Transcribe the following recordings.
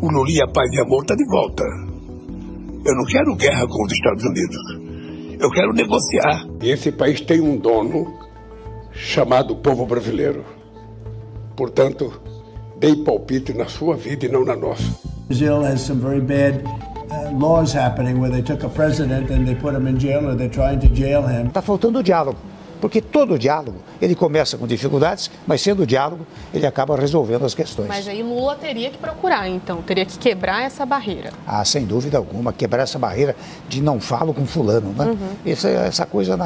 o Lulinha Paz e Amor está de volta. Eu não quero guerra com os Estados Unidos. Eu quero negociar. E esse país tem um dono chamado povo brasileiro. Portanto, dei palpite na sua vida e não na nossa. Brazil has some very bad laws happening where they took a president and they put him in jail or they're trying to jail him. Está faltando diálogo, porque todo diálogo, ele começa com dificuldades, mas sendo diálogo, ele acaba resolvendo as questões. Mas aí Lula teria que procurar, então, teria que quebrar essa barreira. Ah, sem dúvida alguma, quebrar essa barreira de não falo com fulano, né? Essa coisa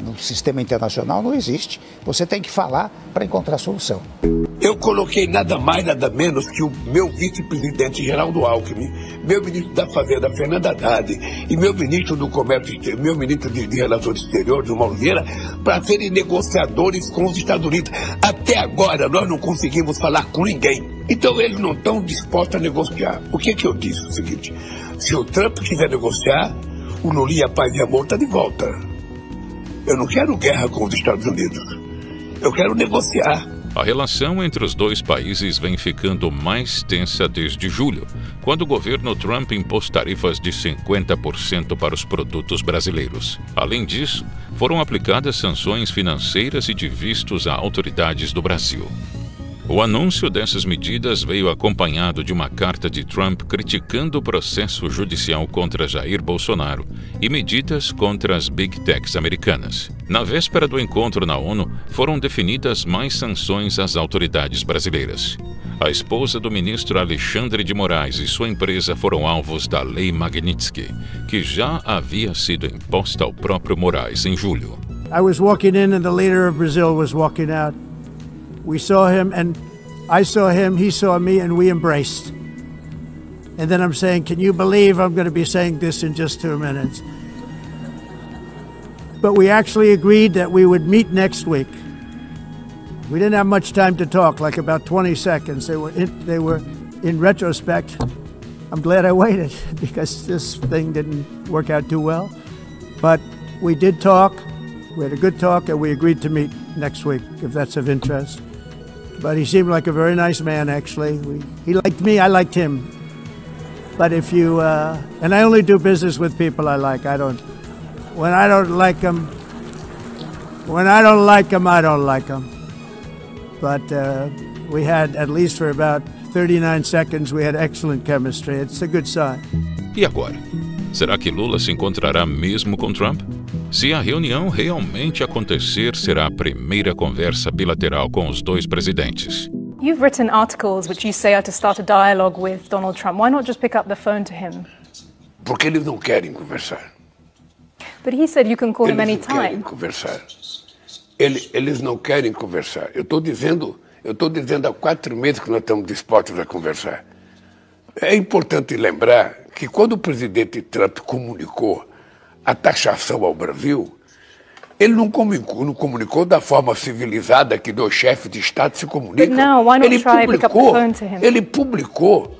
no sistema internacional não existe. Você tem que falar para encontrar solução. Eu coloquei nada mais, nada menos que o meu vice-presidente Geraldo Alckmin, meu ministro da Fazenda Fernando Haddad e meu ministro do Comércio, meu ministro de Relações Exteriores, o Mauro Vieira, para serem negociadores com os Estados Unidos. Até agora nós não conseguimos falar com ninguém. Então eles não estão dispostos a negociar. O que eu disse? O seguinte: se o Trump quiser negociar, o Lulinha Paz e Amor está de volta. Eu não quero guerra com os Estados Unidos. Eu quero negociar. A relação entre os dois países vem ficando mais tensa desde julho, quando o governo Trump impôs tarifas de 50% para os produtos brasileiros. Além disso, foram aplicadas sanções financeiras e de vistos a autoridades do Brasil. O anúncio dessas medidas veio acompanhado de uma carta de Trump criticando o processo judicial contra Jair Bolsonaro e medidas contra as Big Techs americanas. Na véspera do encontro na ONU, foram definidas mais sanções às autoridades brasileiras. A esposa do ministro Alexandre de Moraes e sua empresa foram alvos da Lei Magnitsky, que já havia sido imposta ao próprio Moraes em julho. I was walking in and the leader of Brazil was walking out. We saw him and I saw him, he saw me, and we embraced. And then I'm saying, can you believe I'm going to be saying this in just 2 minutes? But we actually agreed that we would meet next week. We didn't have much time to talk, like about 20 seconds. They were in retrospect, I'm glad I waited because this thing didn't work out too well. But we did talk, we had a good talk, and we agreed to meet next week, if that's of interest. But he seemed like a very nice man, actually. He liked me, I liked him. But if you, and I only do business with people I like. When I don't like them, I don't like them. But we had, at least for about 39 seconds, we had excellent chemistry. It's a good sign. E agora? Será que Lula se encontrará mesmo com Trump? Se a reunião realmente acontecer, será a primeira conversa bilateral com os dois presidentes. You've written articles which you say are to start a dialogue with Donald Trump. Why not just pick up the phone to him? Porque eles não querem conversar. But he said you can call him Eles não querem anytime. conversar. Eles não querem conversar. Eu estou dizendo há 4 meses que nós estamos dispostos a conversar. É importante lembrar que quando o presidente Trump comunicou a taxação ao Brasil, ele não comunicou da forma civilizada que 2 chefes de Estado se comunicam. But now, why not try pick up the phone to him? Ele publicou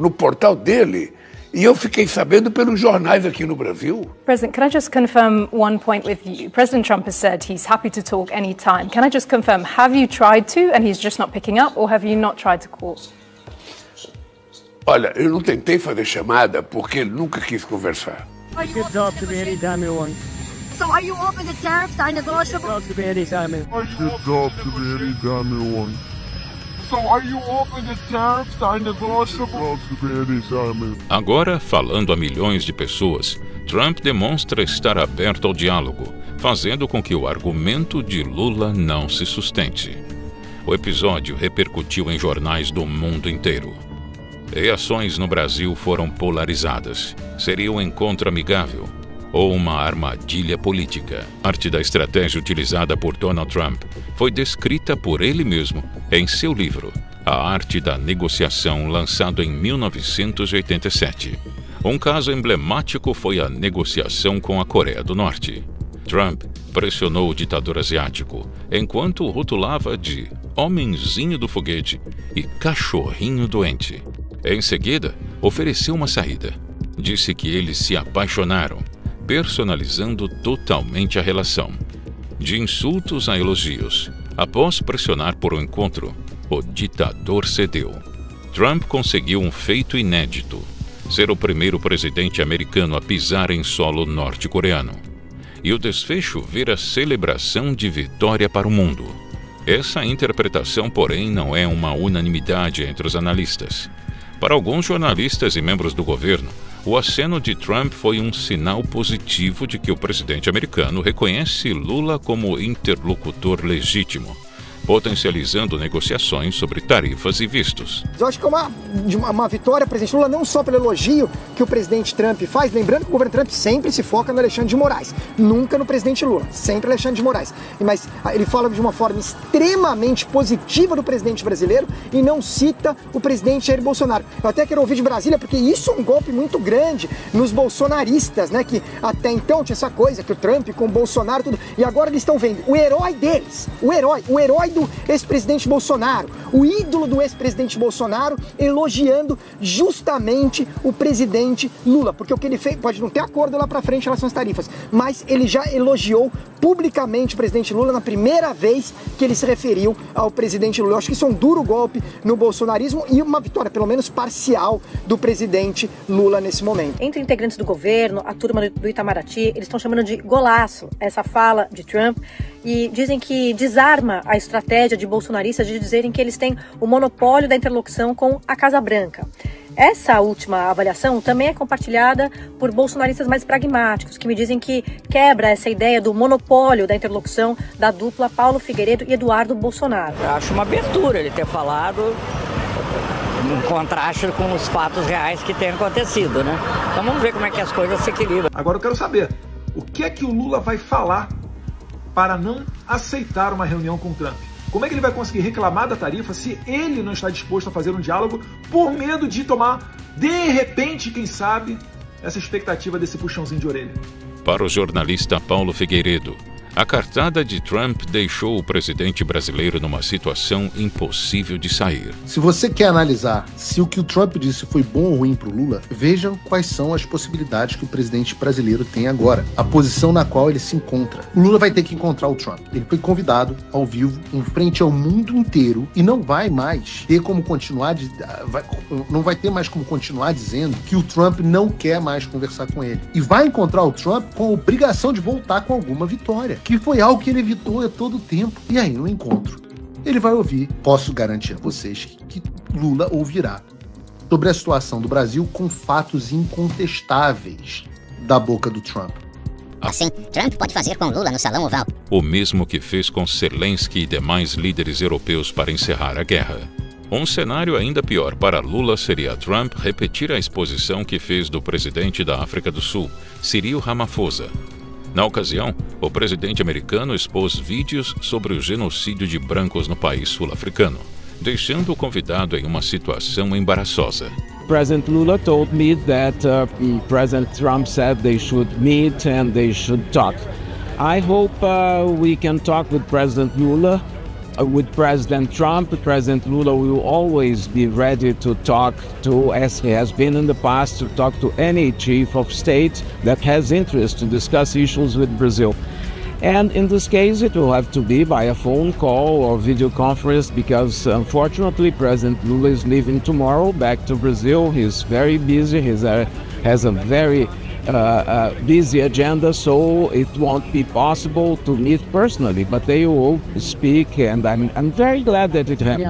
no portal dele, e eu fiquei sabendo pelos jornais aqui no Brasil. President, can I just confirm one point with you? President Trump has said he's happy to talk anytime. Can I just confirm, have you tried to and he's just not picking up, or have you not tried to call? Olha, eu não tentei fazer chamada porque ele nunca quis conversar. You can talk to me anytime you want. So are you open to tariffs? Are negotiable? Talk to me anytime you want. You can talk to me anytime you want. So are you open to tariffs? Are negotiable? Talk to me anytime you want. Agora, falando a milhões de pessoas, Trump demonstra estar aberto ao diálogo, fazendo com que o argumento de Lula não se sustente. O episódio repercutiu em jornais do mundo inteiro. Reações no Brasil foram polarizadas. Seria um encontro amigável ou uma armadilha política? Parte da estratégia utilizada por Donald Trump foi descrita por ele mesmo em seu livro A Arte da Negociação, lançado em 1987. Um caso emblemático foi a negociação com a Coreia do Norte. Trump pressionou o ditador asiático, enquanto o rotulava de homenzinho do foguete e cachorrinho doente. Em seguida, ofereceu uma saída. Disse que eles se apaixonaram, personalizando totalmente a relação. De insultos a elogios, após pressionar por um encontro, o ditador cedeu. Trump conseguiu um feito inédito: ser o primeiro presidente americano a pisar em solo norte-coreano. E o desfecho vira celebração de vitória para o mundo. Essa interpretação, porém, não é uma unanimidade entre os analistas. Para alguns jornalistas e membros do governo, o aceno de Trump foi um sinal positivo de que o presidente americano reconhece Lula como interlocutor legítimo, potencializando negociações sobre tarifas e vistos. Eu acho que é uma vitória, presidente Lula, não só pelo elogio que o presidente Trump faz, lembrando que o governo Trump sempre se foca no Alexandre de Moraes, nunca no presidente Lula, sempre Alexandre de Moraes. Mas ele fala de uma forma extremamente positiva do presidente brasileiro e não cita o presidente Jair Bolsonaro. Eu até quero ouvir de Brasília, porque isso é um golpe muito grande nos bolsonaristas, né? Que até então tinha essa coisa, que o Trump com o Bolsonaro, tudo, e agora eles estão vendo o herói deles, o herói do ex-presidente Bolsonaro, o ídolo do ex-presidente Bolsonaro, elogiando justamente o presidente Lula, porque o que ele fez, pode não ter acordo lá pra frente em relação às tarifas, mas ele já elogiou publicamente o presidente Lula na primeira vez que ele se referiu ao presidente Lula. Eu acho que isso é um duro golpe no bolsonarismo e uma vitória, pelo menos parcial, do presidente Lula nesse momento. Entre integrantes do governo, a turma do Itamaraty, eles estão chamando de golaço essa fala de Trump e dizem que desarma a estratégia de bolsonaristas de dizerem que eles têm o monopólio da interlocução com a Casa Branca. Essa última avaliação também é compartilhada por bolsonaristas mais pragmáticos, que me dizem que quebra essa ideia do monopólio da interlocução da dupla Paulo Figueiredo e Eduardo Bolsonaro. Eu acho uma abertura ele ter falado em contraste com os fatos reais que têm acontecido, né? Então vamos ver como é que as coisas se equilibram. Agora eu quero saber, o que é que o Lula vai falar para não aceitar uma reunião com o Trump? Como é que ele vai conseguir reclamar da tarifa se ele não está disposto a fazer um diálogo por medo de tomar, de repente, quem sabe, essa expectativa desse puxãozinho de orelha? Para o jornalista Paulo Figueiredo, a cartada de Trump deixou o presidente brasileiro numa situação impossível de sair. Se você quer analisar se o que o Trump disse foi bom ou ruim para o Lula, vejam quais são as possibilidades que o presidente brasileiro tem agora, a posição na qual ele se encontra. O Lula vai ter que encontrar o Trump. Ele foi convidado ao vivo, em frente ao mundo inteiro, e não vai mais ter como continuar, não vai ter mais como continuar dizendo que o Trump não quer mais conversar com ele. E vai encontrar o Trump com a obrigação de voltar com alguma vitória, que foi algo que ele evitou a todo tempo. E aí, no encontro, ele vai ouvir, posso garantir a vocês que Lula ouvirá sobre a situação do Brasil com fatos incontestáveis da boca do Trump. Assim, Trump pode fazer com Lula no Salão Oval o mesmo que fez com Zelensky e demais líderes europeus para encerrar a guerra. Um cenário ainda pior para Lula seria Trump repetir a exposição que fez do presidente da África do Sul, Cyril Ramaphosa. Na ocasião, o presidente americano expôs vídeos sobre o genocídio de brancos no país sul-africano, deixando o convidado em uma situação embaraçosa. President Lula told me that President Trump said they should meet and they should talk. I hope we can talk with President Lula. With President Trump, President Lula will always be ready to talk to, as he has been in the past, to talk to any chief of state that has interest to discuss issues with Brazil. And in this case, it will have to be by a phone call or video conference because, unfortunately, President Lula is leaving tomorrow back to Brazil. He's very busy. He has a very busy agenda, so it won't be possible to meet personally, but they will speak, and I'm very glad that it happened.